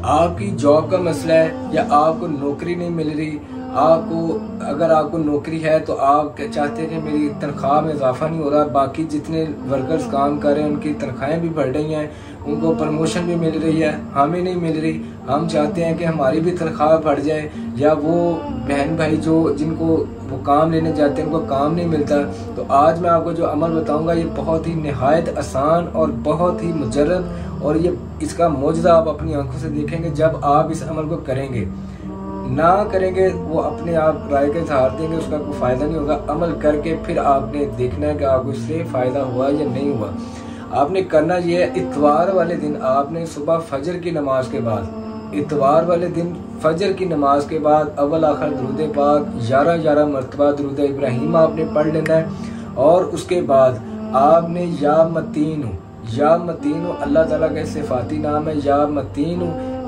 आपकी जॉब का मसला है या आपको नौकरी नहीं मिल रही, अगर आपको नौकरी है तो आप चाहते हैं कि मेरी तनख्वाह में इजाफा नहीं हो रहा, बाकी जितने वर्कर्स काम कर रहे हैं उनकी तनख्वाहें भी बढ़ रही हैं, उनको प्रमोशन भी मिल रही है, हमें नहीं मिल रही। हम चाहते हैं कि हमारी भी तनख्वाह बढ़ जाए, या वो बहन भाई जिनको वो काम लेने जाते हैं उनको काम नहीं मिलता। तो आज मैं आपको जो अमल बताऊंगा ये बहुत ही निहायत आसान और बहुत ही मुजर्रब, और ये इसका मौजज़ा आप अपनी आंखों से देखेंगे जब आप इस अमल को करेंगे। ना करेंगे वो अपने आप राय के इज़हार देंगे, उसका कोई फ़ायदा नहीं होगा। अमल करके फिर आपने देखना है कि आपको इससे फ़ायदा हुआ या नहीं हुआ। आपने करना ये है, इतवार वाले दिन आपने सुबह फजर की नमाज के बाद, इतवार वाले दिन फजर की नमाज के बाद अव्वल आखिर दुरूद पाक 11 मरतबा दुरूद इब्राहिम आपने पढ़ लेना है। और उसके बाद आपने या मतीन अल्लाह ताला का सिफाती नाम है, या मतीन,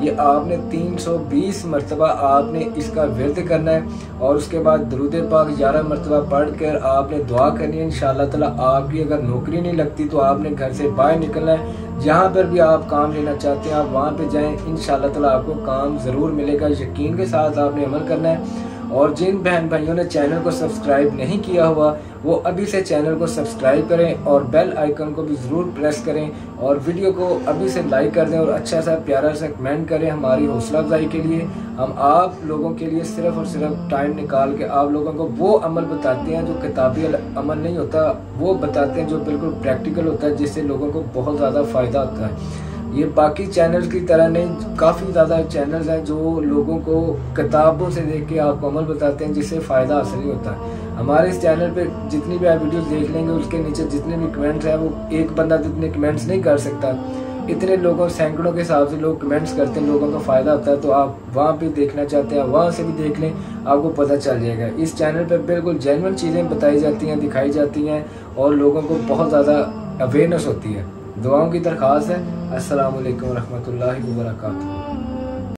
ये आपने 320 मरतबा आपने इसका विर्द करना है। और उसके बाद दुरूद पाक 11 मरतबा पढ़ कर आपने दुआ करनी है। इंशाअल्लाह ताला आपकी अगर नौकरी नहीं लगती तो आपने घर से बाहर निकलना है, जहाँ पर भी आप काम लेना चाहते हैं आप वहाँ पे जाएं, इंशाअल्लाह ताला आपको काम ज़रूर मिलेगा। यकीन के साथ आपने अमल करना है। और जिन बहन भाइयों ने चैनल को सब्सक्राइब नहीं किया हुआ वो अभी से चैनल को सब्सक्राइब करें और बेल आइकन को भी ज़रूर प्रेस करें, और वीडियो को अभी से लाइक कर दें और अच्छा सा प्यारा सा कमेंट करें हमारी हौसला अफजाई के लिए। हम आप लोगों के लिए सिर्फ और सिर्फ टाइम निकाल के आप लोगों को वो अमल बताते हैं जो किताबी अमल नहीं होता, वो बताते हैं जो बिल्कुल प्रैक्टिकल होता है, जिससे लोगों को बहुत ज़्यादा फ़ायदा होता है। ये बाकी चैनल्स की तरह नहीं, काफ़ी ज़्यादा चैनल्स हैं जो लोगों को किताबों से देख के आपको अमल बताते हैं जिससे फ़ायदा हासिल नहीं होता। हमारे इस चैनल पे जितनी भी आप वीडियोस देख लेंगे उसके नीचे जितने भी कमेंट्स हैं वो एक बंदा जितने कमेंट्स नहीं कर सकता, इतने लोगों सैकड़ों के हिसाब से लोग कमेंट्स करते हैं, लोगों का फ़ायदा होता है। तो आप वहाँ पे देखना चाहते हैं वहाँ से भी देख लें, आपको पता चल जाएगा। इस चैनल पर बिल्कुल जेन्युइन चीज़ें बताई जाती हैं, दिखाई जाती हैं और लोगों को बहुत ज़्यादा अवेयरनेस होती है। दुआओं की दरख्वास्त है। अस्सलामु अलैकुम रहमतुल्लाहि व बरकातुहू।